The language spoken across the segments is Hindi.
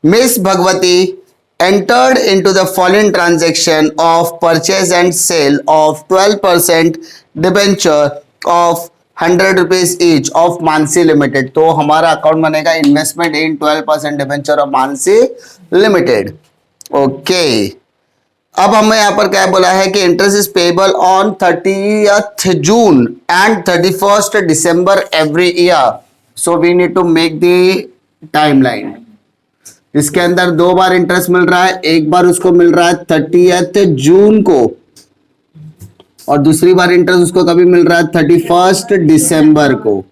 Miss Bhagwati entered into the following transaction of purchase and sale of 12% debenture of 100 rupees each of Mansi limited. तो हमारा अकाउंट बनेगा investment in 12% debenture of Mansi limited. Okay, अब हमें यहाँ पर क्या बोला है कि interest is payable on 30th June and 31st December every year. So we need to make the timeline. इसके अंदर दो बार इंटरेस्ट मिल रहा है, एक बार उसको मिल रहा है 30th जून को और दूसरी बार इंटरेस्ट उसको कभी मिल रहा है 31st दिसंबर को।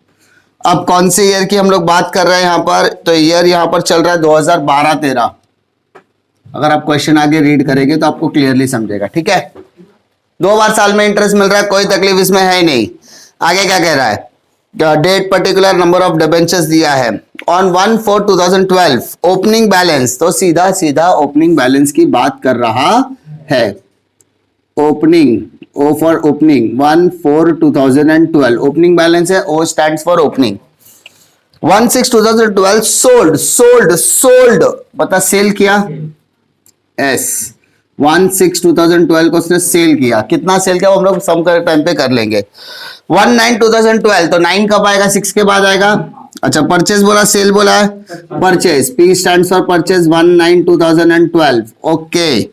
अब कौन से ईयर की हम लोग बात कर रहे हैं यहाँ पर, तो ईयर यहाँ पर चल रहा है 2012-13। अगर आप क्वेश्चन आगे रीड करेंगे तो आपको क्लियरली समझेगा। ठीक है, दो बार साल में इंटरेस्ट मिल रहा है, कोई तकलीफ इसमें है ही नहीं। आगे क्या कह रहा है, date particular number of debentures दिया है ऑन 1/4/2012 ओपनिंग बैलेंस। तो सीधा सीधा ओपनिंग बैलेंस की बात कर रहा है। Opening, O for opening, 1/4/2012 opening balance है, O stands for opening. 1/6/2012 sold, sold sold पता सेल किया, एस 1/6/2012 को उसने सेल किया। कितना सेल किया वो हम लोग सम कर टाइम पे कर लेंगे। 1/9/2012 तो 9 कब आएगा, 6 के बाद आएगा। अच्छा, परचेज बोला, सेल बोला है, purchase, P stands for purchase, 1/9/2012। Okay,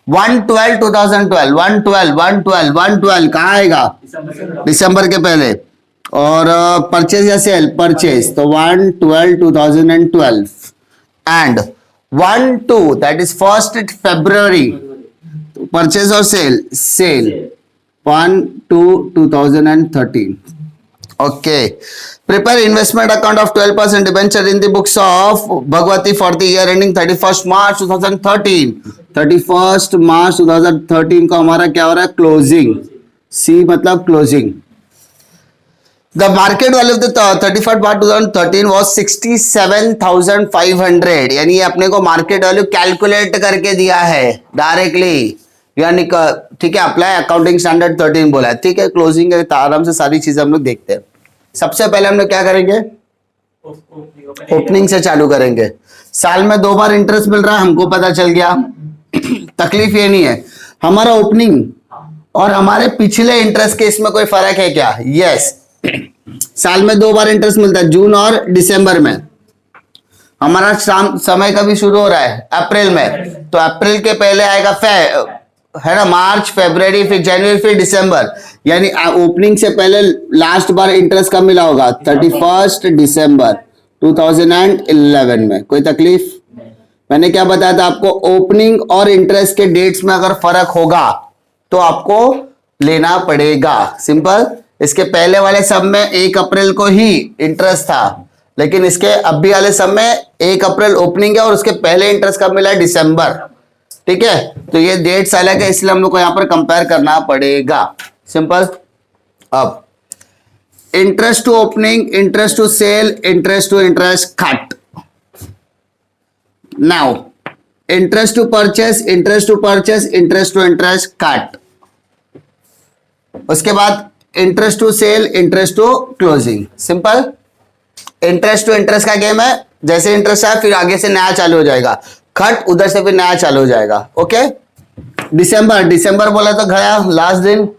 1/12/2012 1/12 कहाँ आएगा, दिसंबर के पहले। और परचेज या सेल, परचेज, तो 1/12/2012 and 1/2 that is 1st February purchase और sale, sale 1/2/2013। Okay, prepare investment account of 12% debenture in the books of Bhagwati for the year ending 31st March 2013। 31st March 2013 को हमारा क्या हो रहा है, क्लोजिंग। सी मतलब closing. The market value of the 31st March 2013 was 67,500। यानी ये अपने को मार्केट वैल्यू कैलकुलेट करके दिया है डायरेक्टली, यानी ठीक है, अप्लाई अकाउंटिंग स्टैंडर्ड 13 बोला है। ठीक है, क्लोजिंग है, आराम से सारी चीजें हम लोग देखते हैं। सबसे पहले हम लोग क्या करेंगे, ओपनिंग से चालू करेंगे। साल में दो बार इंटरेस्ट मिल रहा है, हमको पता चल गया। तकलीफ ये नहीं है, हमारा ओपनिंग और हमारे पिछले इंटरेस्ट के इसमें कोई फर्क है क्या, यस। साल में दो बार इंटरेस्ट मिलता है, जून और दिसंबर में। हमारा समय कभी शुरू हो रहा है, अप्रैल में, तो अप्रैल के पहले आएगा है ना, मार्च, फरवरी, फिर जनवरी, फिर दिसंबर। यानी ओपनिंग से पहले लास्ट बार इंटरेस्ट कब मिला होगा, 31st दिसंबर 2011 में। कोई तकलीफ, मैंने क्या बताया था आपको, ओपनिंग और इंटरेस्ट के डेट्स में अगर फर्क होगा तो आपको लेना पड़ेगा, सिंपल। इसके पहले वाले सब में 1 अप्रैल को ही इंटरेस्ट था, लेकिन इसके अभी वाले सब में 1 अप्रैल ओपनिंग है और उसके पहले इंटरेस्ट कब मिला है, दिसंबर। ठीक है, तो ये डेट्स अलग है, इसलिए हम लोग को यहां पर कंपेयर करना पड़ेगा, सिंपल। अब interest to opening, interest to sale, interest to interest cut. Now interest to purchase, interest to purchase, interest to interest cut. उसके बाद interest to sale, interest to closing, simple. Interest to interest का गेम है, जैसे इंटरेस्ट है फिर आगे से नया चालू हो जाएगा, खट उधर से फिर नया चालू हो जाएगा। ओके, दिसंबर, दिसंबर बोला तो गया लास्ट दिन।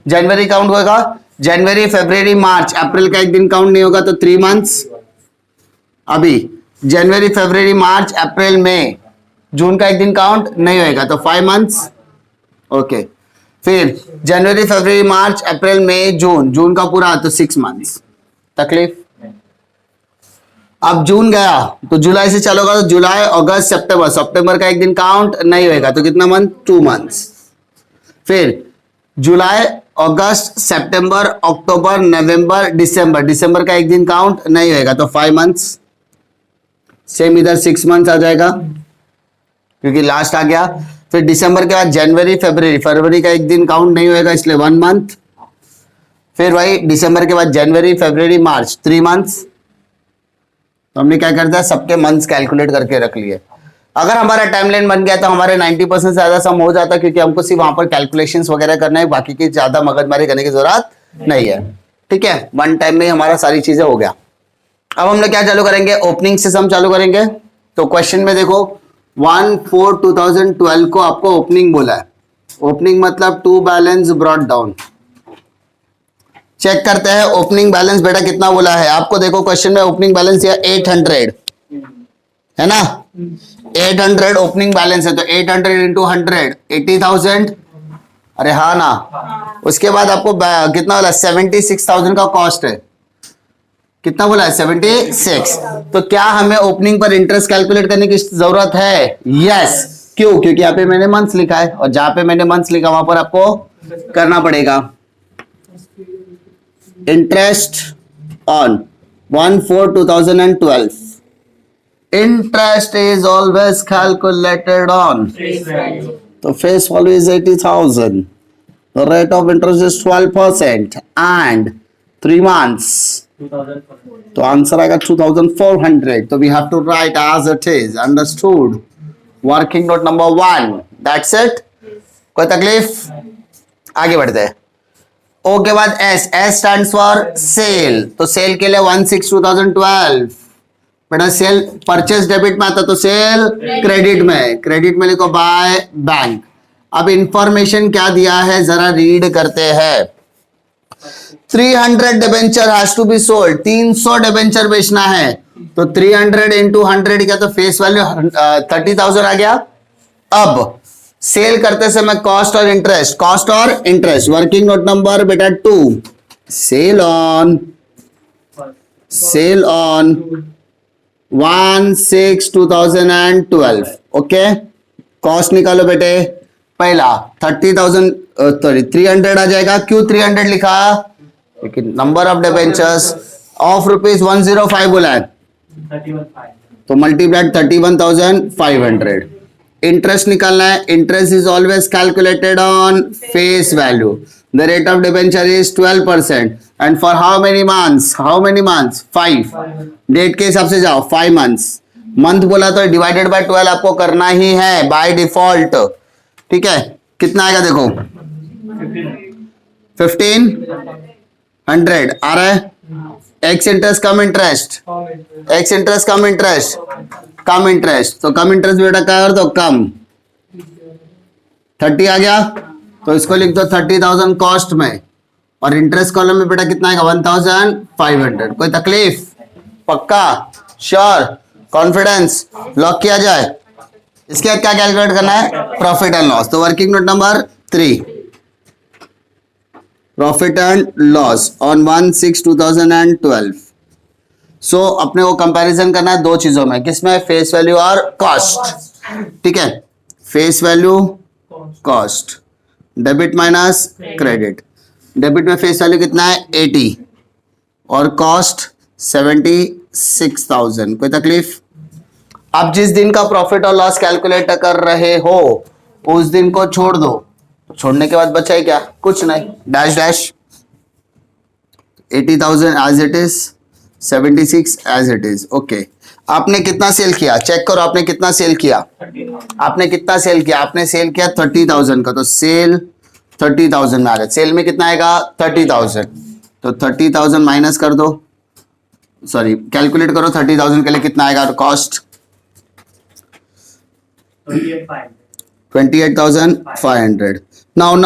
जनवरी काउंट होगा, जनवरी, फरवरी, मार्च, अप्रैल का एक दिन काउंट नहीं होगा, तो 3 मंथ्स। अभी जनवरी, फरवरी, मार्च, अप्रैल, मई, जून का एक दिन काउंट नहीं होगा, तो 5 मंथ्स। ओके, फिर जनवरी, फरवरी, मार्च, अप्रैल, मई, जून, जून का पूरा तो 6 मंथ्स। तकलीफ, अब जून गया तो जुलाई से चलोगा, तो जुलाई, अगस्त, सितंबर, सितंबर का एक दिन काउंट नहीं होगा, तो कितना मंथ, 2 मंथ्स। फिर जुलाई, अगस्त, सितंबर, अक्टूबर, नवंबर, दिसंबर, दिसंबर का एक दिन काउंट नहीं होगा, तो 5 मंथ्स। सेम इधर 6 मंथ्स आ जाएगा क्योंकि लास्ट आ गया। फिर दिसंबर के बाद जनवरी, फरवरी, फरवरी का एक दिन काउंट नहीं होगा, इसलिए 1 मंथ। फिर वही दिसंबर के बाद जनवरी, फरवरी, मार्च, 3 मंथ्स। तो हमने क्या करता है, सबके मंथ्स कैलकुलेट करके रख लिए। अगर हमारा टाइमलाइन बन गया तो हमारे 90% से ज्यादा सम हो जाता, क्योंकि हमको सिर्फ वहां पर कैलकुलेशंस वगैरह करना है, बाकी की ज्यादा मगजमारी करने की जरूरत नहीं है। ठीक है, 1 टाइम में हमारा सारी चीजें हो गया। अब हम लोग क्या चालू करेंगे, ओपनिंग से सम चालू करेंगे। तो क्वेश्चन में देखो 1/4/2012 को आपको ओपनिंग बोला है। ओपनिंग मतलब to balance brought down. Check करते हैं ओपनिंग बैलेंस बेटा कितना बोला है आपको। देखो क्वेश्चन में ओपनिंग बैलेंस या 800 है ना, 800 ओपनिंग बैलेंस है, तो 800 इंटू 100 80,000। अरे हाँ ना, उसके बाद आपको कितना बोला, 76,000 का कॉस्ट है। कितना बोला है, 76। तो क्या हमें ओपनिंग पर इंटरेस्ट कैलकुलेट करने की जरूरत है? यस। क्यों? क्योंकि यहाँ पे मैंने मंथ्स लिखा है, और जहां पे मैंने मंथ्स लिखा वहां पर आपको करना पड़ेगा। Interest on 1/4/2012, interest is always calculated on, तो face value is 80,000, the rate of interest is 12% and 3 months, तो आंसर आएगा 2,400। तो we have to write as it is, understood. Working note number 1, that's it. कोई तकलीफ? आगे बढ़ते हैं। ओ के बाद S, S stands for sale. तो सेल के लिए 1/6/2012 बेटा सेल परचेस डेबिट में आता, तो सेल क्रेडिट में, क्रेडिट में लिखो बाय बैंक। अब इंफॉर्मेशन क्या दिया है जरा रीड करते हैं। 300 debenture has to be sold, 300 debenture बेचना है, तो 300 इंटू 100 क्या, तो फेस वैल्यू 30,000 आ गया। अब सेल करते समय कॉस्ट और इंटरेस्ट, कॉस्ट और इंटरेस्ट। वर्किंग नोट नंबर बेटा 2, सेल ऑन 1/6/2012। ओके, कॉस्ट निकालो बेटे। पहला 30,000 सॉरी 300 आ जाएगा। क्यों 300 लिखा? लेकिन नंबर ऑफ डिबेंचर्स ऑफ ₹105 बोला है, तो मल्टीप्लाइड 31,500। इंटरेस्ट निकालना है, interest is always calculated on face value. The rate of debenture is 12% and for how many months, 5। Date के हिसाब से जाओ, 5 मंथ्स। मंथ बोला तो डिवाइडेड बाय 12 आपको करना ही है बाय डिफॉल्ट। ठीक है, कितना आएगा देखो, 1500 आ रहा है। एक्स इंटरेस्ट कम इंटरेस्ट, एक्स इंटरेस्ट कम इंटरेस्ट, कम इंटरेस्ट, तो कम इंटरेस्ट बेटा क्या कर दो, कम 30 आ गया, तो इसको लिख दो 30,000 कॉस्ट में, और इंटरेस्ट कॉलम में बेटा कितना आएगा 1,500। कोई तकलीफ? पक्का? श्योर? कॉन्फिडेंस? लॉक किया जाए। इसके बाद क्या कैलकुलेट करना है, प्रॉफिट एंड लॉस। तो working note number 3, profit and loss on 1/6/2012। सो अपने को कंपैरिजन करना है दो चीजों में, किसमें, फेस वैल्यू और कॉस्ट। ठीक है, face value cost, debit minus credit. Debit में फेस वैल्यू कितना है 80 और कॉस्ट 76,000। कोई तकलीफ? आप जिस दिन का प्रॉफिट और लॉस कैलकुलेट कर रहे हो उस दिन को छोड़ दो, छोड़ने के बाद बचा है क्या, कुछ नहीं, dash dash 80,000 as it is, 76 as it is. Okay, आपने कितना सेल किया, चेक करो आपने कितना सेल किया। आपने कितना सेल किया, आपने सेल किया 30,000 का, तो सेल 30,000 में आ गया। सेल में कितना आएगा 30,000, तो 30,000 माइनस कर दो, सॉरी कैलकुलेट करो 30,000 के लिए कितना आएगा cost, 28,500। Now,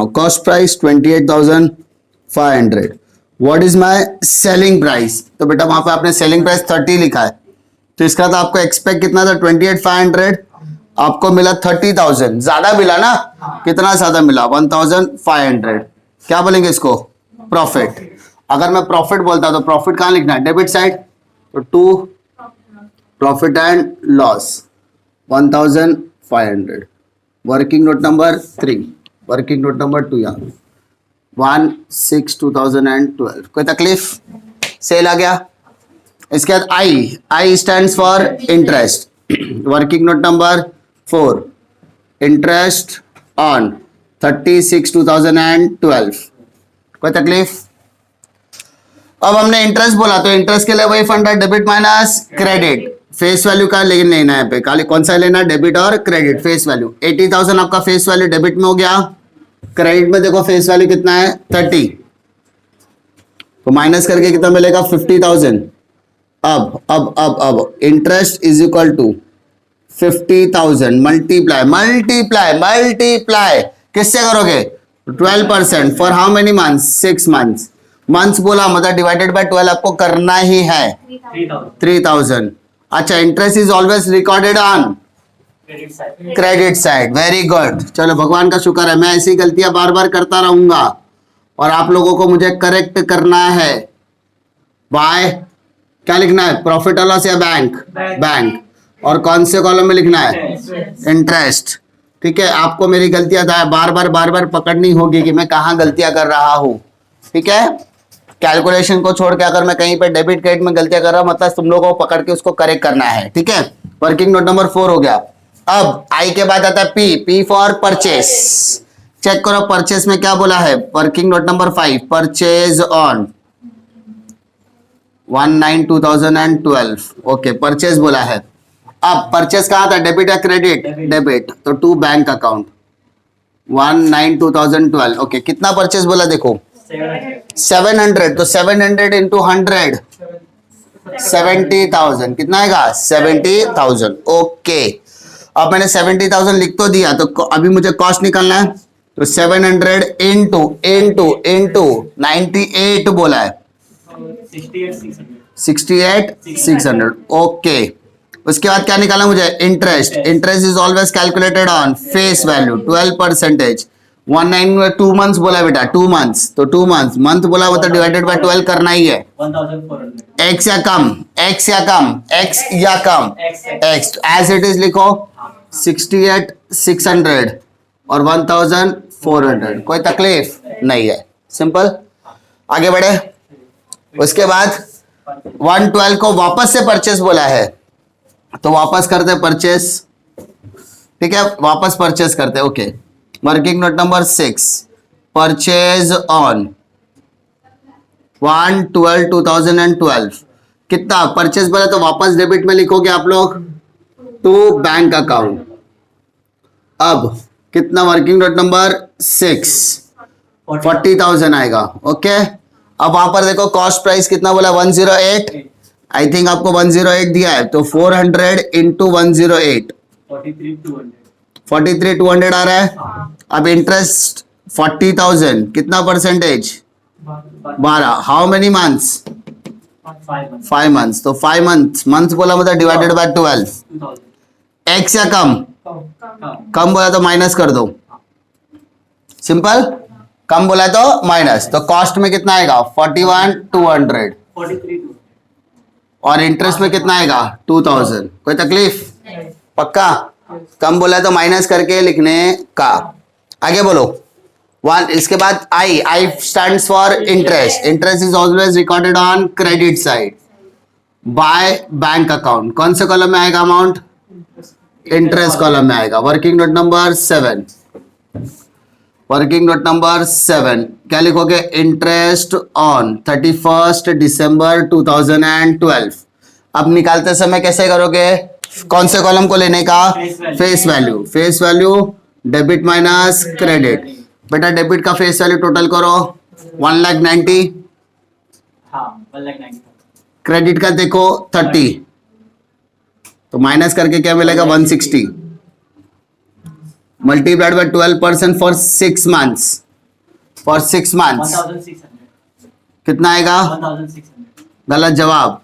cost price 28,500. What is my selling price? तो बेटा वहां पे आपने सेलिंग प्राइस 30 लिखा है, तो इसका तो आपको एक्सपेक्ट कितना था 28,500, आपको मिला 30,000, ज्यादा मिला ना, कितना ज्यादा मिला 1,500। क्या बोलेंगे इसको, प्रॉफिट। अगर मैं प्रॉफिट बोलता तो प्रॉफिट कहां लिखना है, डेबिट साइड, तो 2 profit and loss 1,500। Working note number 3, working note number 2 यहाँ 1/6/2012। कोई तकलीफ? सेल आ गया। इसके बाद आई stands for interest. Working note number 4, interest on 30/6/2012। कोई तकलीफ? अब हमने इंटरेस्ट बोला तो इंटरेस्ट के लिए वही फंड है, debit minus credit. Face value का लेकिन लेना है पे, खाली कौन सा लेना है, डेबिट और क्रेडिट। फेस वैल्यू 80,000 आपका फेस वैल्यू डेबिट में हो गया, क्रेडिट में देखो फेस वैल्यू कितना है 30, तो माइनस करके कितना मिलेगा 50,000, अब interest is equal to 50,000 multiply किससे करोगे? 12%। For how many months? 6 months. Months बोला मतलब डिवाइडेड बाय 12 आपको करना ही है। 3,000। अच्छा, interest is always recorded on credit side. Very good. चलो भगवान का शुक्र है, मैं ऐसी गलतियां बार बार करता रहूंगा और आप लोगों को मुझे करेक्ट करना है। बाय क्या लिखना है? प्रॉफिट और लॉस या बैंक? बैंक। और कौन से कॉलम में लिखना है? इंटरेस्ट। ठीक है, आपको मेरी गलतियां बार बार पकड़नी होगी कि मैं कहाँ गलतियां कर रहा हूं। ठीक है, कैलकुलेशन को छोड़ के अगर मैं कहीं पे डेबिट क्रेडिट में गलतियां कर रहा हूं मतलब तुम लोगों को पकड़ के उसको करेक्ट करना है। ठीक है, वर्किंग नोट नंबर 4 हो गया। अब आई के बाद आता है पी फॉर परचेस। चेक करो परचेस में क्या बोला है। Working note number 5, purchase on 1/9/2012। Okay, purchase बोला है। अब परचेस कहाँ था? डेबिट या क्रेडिट? डेबिट। तो टू बैंक अकाउंट 1/9/2012। ओके, कितना परचेस बोला? देखो 700। तो 700 इंटू 100 70,000। कितना आएगा? 70,000। ओके, अब मैंने 70,000 लिख तो दिया, तो अभी मुझे कॉस्ट निकालना है। तो 700 इंटू 98 बोला है 68,600। ओके, उसके बाद क्या निकाला मुझे? Interest. Interest is always calculated on face value 12%। 19 में 2 मंथ्स बोला बेटा, 2 मंथ्स। तो 2 मंथ्स, मंथ बोला वो तो डिवाइडेड बाय 12 करना ही है। 1400। एक्स या कम एक्स एज इट इज लिखो। 68,600 और 1,400। कोई तकलीफ नहीं है, सिंपल। आगे बढ़े। उसके बाद 112 को वापस से परचेस बोला है, तो वापस करते परचेस। ठीक है, वापस परचेस करते। Okay, working note number 6, purchase on 1/12/2012। कितना परचेस बोला तो वापस डेबिट में लिखोगे आप लोग टू बैंक अकाउंट। अब कितना? वर्किंग नोट नंबर 6 40,000 आएगा। ओके, अब वहां पर देखो कॉस्ट प्राइस कितना बोला? 108। आई थिंक आपको 108 दिया है, तो 400 इंटू 108 43,200 आ रहा है। अब इंटरेस्ट 40,000, कितना percentage? 12। How many months? 5 months. तो 5 मंथ्स बोला मतलब डिवाइडेड बाय 12। एक्स या कम बोला तो माइनस कर दो। सिंपल, कम बोला तो माइनस। तो कॉस्ट में कितना आएगा? 41,200। और इंटरेस्ट में कितना आएगा? 2,000। कोई तकलीफ? पक्का? कम बोला तो माइनस करके लिखने का। आगे बोलो। 1 इसके बाद आई stands for interest. Interest is always recorded on credit side by bank account. कौन से कॉलम में आएगा अमाउंट? इंटरेस्ट कॉलम में आएगा। Working note number 7, working note number 7 क्या लिखोगे? इंटरेस्ट ऑन 31 दिसंबर 2012। अब निकालते समय कैसे करोगे? कौन से कॉलम को लेने का? Face value. Face value debit minus credit. बेटा डेबिट का फेस वैल्यू टोटल करो 1,90,000। क्रेडिट का देखो 30, तो माइनस करके क्या मिलेगा? 160 multiplied by 12% for 6 months. For 6 months कितना आएगा? 1,600। गलत जवाब।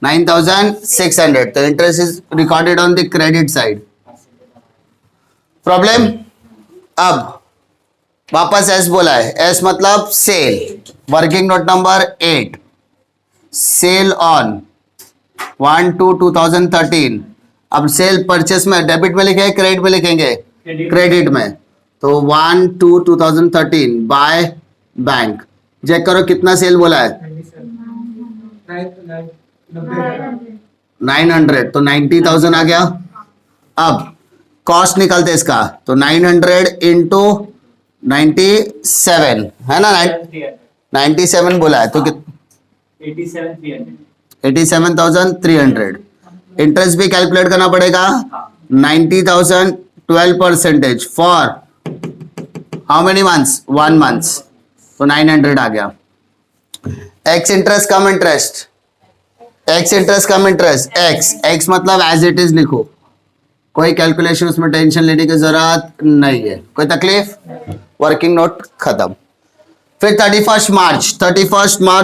9,600। तो interest is recorded on the credit side. Problem? अब वापस एस बोला है। एस मतलब sale. Working note number 8, sale on 1/2/2013। अब सेल परचेस में डेबिट में लिखेंगे क्रेडिट में लिखेंगे? क्रेडिट में। तो 1/2/2013 बाय बैंक। चेक करो कितना सेल बोला है? 900। तो 90,000 आ गया। अब कॉस्ट निकालते इसका, तो 900 इंटू 97 है ना? 97 बोला है तो 87,300। इंटरेस्ट भी कैलकुलेट करना पड़ेगा। 90,000 12% for how many months? 1 months. तो 900 आ गया। एक्स इंटरेस्ट कम इंटरेस्ट, एक्स इंटरेस्ट कम इंटरेस्ट, एक्स एक्स मतलब एज इट इज लिखो, कोई कैलकुलेशन उसमें टेंशन लेने की जरूरत नहीं है, कोई तकलीफ, वर्किंग नोट खत्म। फिर 31 मार्च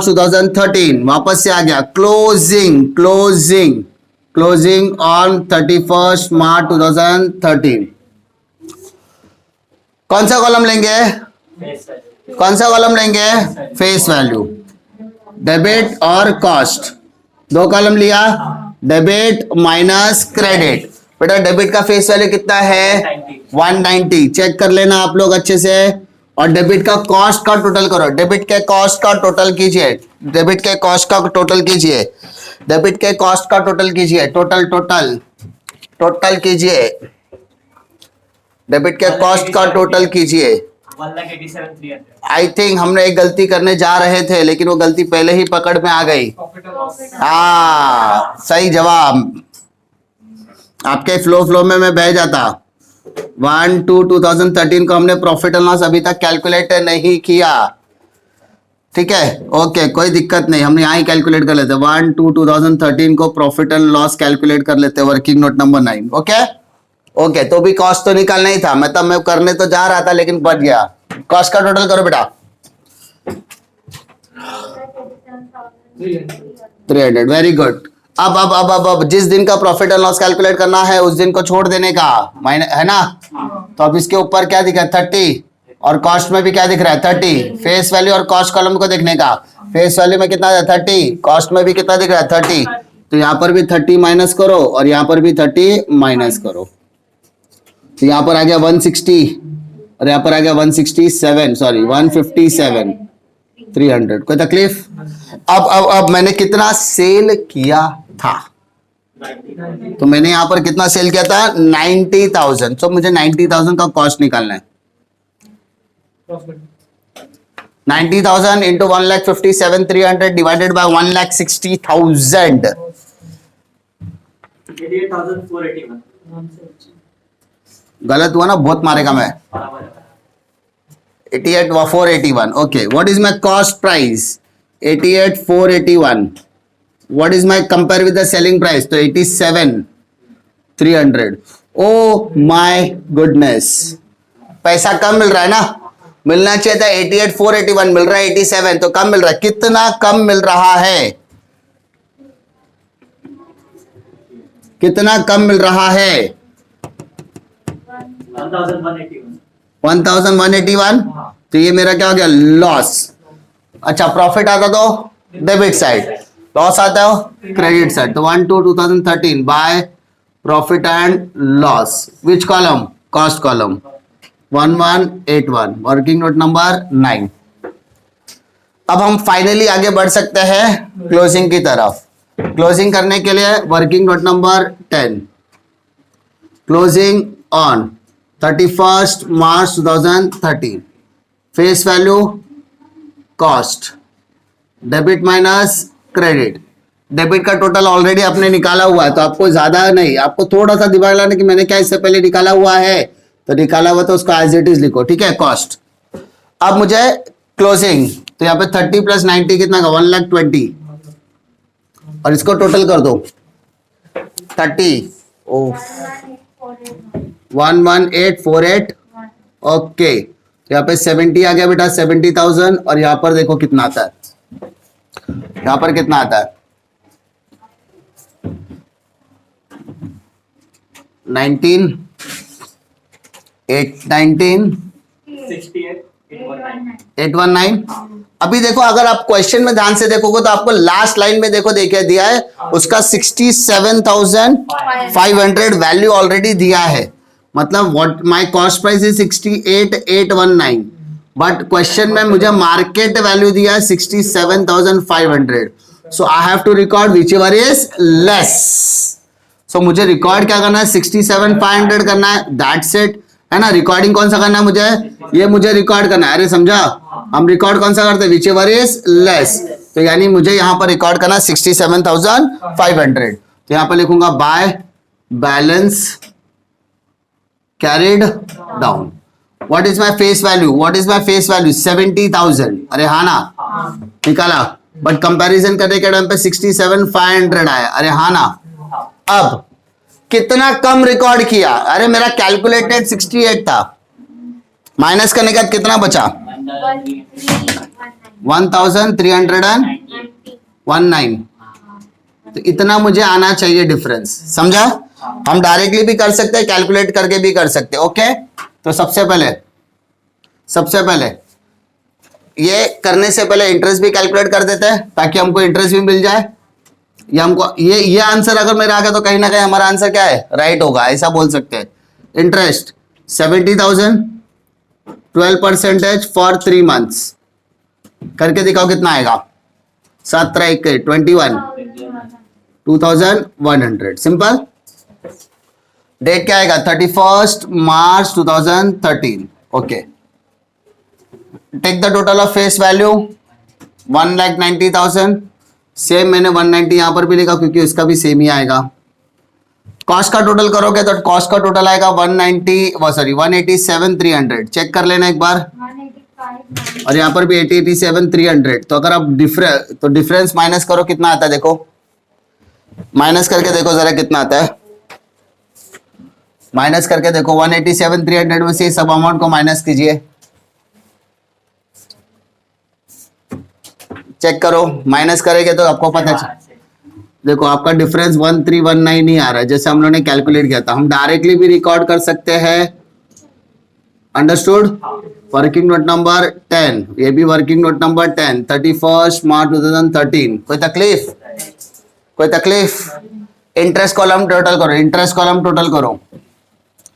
2013 वापस से आ गया, closing closing closing on 31 March 2013। कौन सा कॉलम लेंगे, कौन सा कॉलम लेंगे, फेस वैल्यू, डेबिट और कॉस्ट, दो कॉलम लिया, डेबिट माइनस क्रेडिट। बेटा डेबिट का फेस वैल्यू कितना है 190, चेक कर लेना आप लोग अच्छे से, और डेबिट का कॉस्ट का टोटल करो, डेबिट के कॉस्ट का टोटल कीजिए, डेबिट के कॉस्ट का टोटल कीजिए, डेबिट के कॉस्ट का टोटल कीजिए, टोटल टोटल टोटल कीजिए, डेबिट के कॉस्ट का टोटल कीजिए। 1,87,300। आई थिंक हमने एक गलती करने जा रहे थे लेकिन वो गलती पहले ही पकड़ में आ गई। हाँ सही जवाब, आपके फ्लो में मैं बह जाता। 1/2/2013 को हमने प्रॉफिट एंड लॉस अभी तक कैलकुलेट नहीं किया, ठीक है, ओके कोई दिक्कत नहीं, हमने यहाँ ही कैलकुलेट कर लेते, 1/2/2013 को प्रॉफिट एंड लॉस कैलकुलेट कर लेते, working note number 9। Okay okay, तो भी कॉस्ट तो निकालना ही था, मतलब मैं करने तो जा रहा था लेकिन बच गया। कॉस्ट का टोटल करो बेटा, 300, वेरी गुड। अब जिस दिन का प्रॉफिट एंड लॉस कैलकुलेट करना है उस दिन को छोड़ देने का, है ना। तो अब इसके ऊपर क्या दिखा है 30, और कॉस्ट में भी क्या दिख रहा है 30, फेस वैल्यू और कॉस्ट कॉलम को देखने का, फेस वैल्यू में कितना है 30, कॉस्ट में भी कितना दिख रहा है 30, तो यहाँ पर भी 30 माइनस करो और यहाँ पर भी 30 माइनस करो, तो यहाँ पर आ गया 160 और यहाँ पर आ गया 167, सॉरी 157, 300, कोई तकलीफ। अब मैंने कितना सेल किया था, तो मैंने यहाँ पर कितना सेल किया था 90,000, तो मुझे 90,000 का कॉस्ट निकालना है। 90,000 इंटू 1,57,300 डिवाइडेड बाय 1,60,000, 88,481। गलत हुआ ना, बहुत मारेगा मैं। 88,481, okay, what is my cost price 88,481, what is my compare with the selling price, तो 87,300। ओ माय गुडनेस, पैसा कम मिल रहा है ना, मिलना चाहिए था 88,481, मिल रहा है 87, तो कम मिल रहा है, कितना कम मिल रहा है, कितना कम मिल रहा है 1,181, तो ये मेरा क्या हो गया लॉस। अच्छा प्रॉफिट आता तो डेबिट साइड, लॉस आता हो क्रेडिट साइड, तो 1/2/2013 by profit and loss, which column, cost column, 1181, working note number 9। अब हम फाइनली आगे बढ़ सकते हैं क्लोजिंग की तरफ। क्लोजिंग करने के लिए working note number 10, closing on 31 March 2013, face value, cost, debit minus credit, debit का टोटल ऑलरेडी आपने निकाला हुआ है तो आपको ज्यादा नहीं, आपको थोड़ा सा दिमाग लाना कि मैंने क्या इससे पहले निकाला हुआ है, तो निकाला हुआ तो उसको एज इट इज लिखो, ठीक है। कॉस्ट, अब मुझे क्लोजिंग, तो यहाँ पे 30 + 90 कितना का 1,20,000, और इसको टोटल कर दो 30, 11848, ओके, यहाँ पे 70 आ गया बेटा, 70,000, और यहाँ पर देखो कितना आता है, यहाँ पर कितना आता है 19, 819। अभी देखो अगर आप क्वेश्चन में ध्यान से देखोगे तो आपको लास्ट लाइन में देखो देखिए दिया है उसका 67,500 वैल्यू ऑलरेडी दिया है, मतलब what my cost price is 68,819, but question में मुझे मार्केट वैल्यू दिया है 67,500, so I have to record whichever is less. सो मुझे रिकॉर्ड क्या करना है 67,500 करना है, दैट्स इट, है ना। रिकॉर्डिंग कौन सा करना है मुझे, ये मुझे रिकॉर्ड करना है, अरे समझा, हम रिकॉर्ड कौन सा करते हैं विच एवर इज लेस, तो यानी मुझे यहां पर रिकॉर्ड करना 67,500, तो यहां पर लिखूंगा by balance carried down, what is my face value, what is my face value 70,000, अरे हाँ ना, निकाला। बट कंपैरिजन करने के टाइम पे 67,500 आया, अरे हाँ ना। अब कितना कम रिकॉर्ड किया, अरे मेरा कैलकुलेटेड 68 था, माइनस करने के बाद कितना बचा 1319, तो इतना मुझे आना चाहिए डिफरेंस, समझा। हम डायरेक्टली भी कर सकते हैं, कैलकुलेट करके भी कर सकते हैं। ओके, तो सबसे पहले ये करने से पहले इंटरेस्ट भी कैलकुलेट कर देते हैं ताकि हमको इंटरेस्ट भी मिल जाए। ये हमको ये आंसर अगर मेरा आ गया तो कहीं ना कहीं हमारा आंसर क्या है, राइट होगा, ऐसा बोल सकते हैं। इंटरेस्ट 70,000, 12% फॉर 3 मंथ्स, करके दिखाओ कितना आएगा। 7 1 21, 2100, सिंपल। डेट क्या आएगा 31 March 2013। Okay, take the total of face value 1,90,000, same मैंने 190 यहां पर भी लिखा क्योंकि इसका भी सेम ही आएगा। कॉस्ट का टोटल करोगे तो कॉस्ट का टोटल आएगा 187,300, चेक कर लेना एक बार। और यहाँ पर भी 87,300, तो अगर आप डिफरेंस माइनस करो कितना आता है, देखो माइनस करके देखो जरा कितना आता है, माइनस करके देखो 187,300 में से सब अमाउंट को माइनस कीजिए, चेक करो, माइनस करेंगे तो आपको पता देखो आपका डिफरेंस 1319 ही आ रहा है, जैसे हम लोगों ने कैलकुलेट किया था। हम डायरेक्टली भी रिकॉर्ड कर सकते हैं, अंडरस्टूड। वर्किंग नोट नंबर 10, ये भी वर्किंग नोट नंबर 10, 31 मार्च 2013। कोई तकलीफ? इंटरेस्ट कॉलम टोटल करो, इंटरेस्ट कॉलम टोटल करो,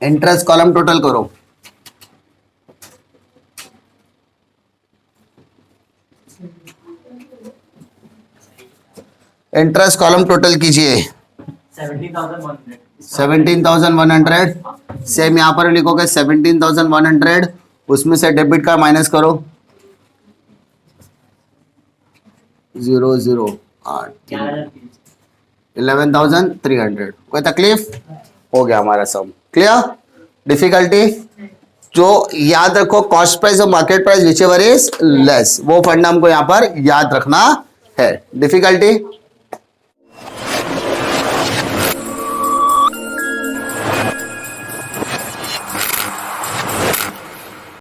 इंटरेस्ट कॉलम टोटल करो। इंटरेस्ट कॉलम टोटल कीजिए 17,100, सेम यहां पर लिखोगे 17,100, उसमें से डेबिट का माइनस करो 008, 11,300। कोई तकलीफ? हो गया हमारा सम क्लियर। डिफिकल्टी जो याद रखो, कॉस्ट प्राइस और market price which ever is less, वो फंडा हमको यहाँ पर याद रखना है। डिफिकल्टी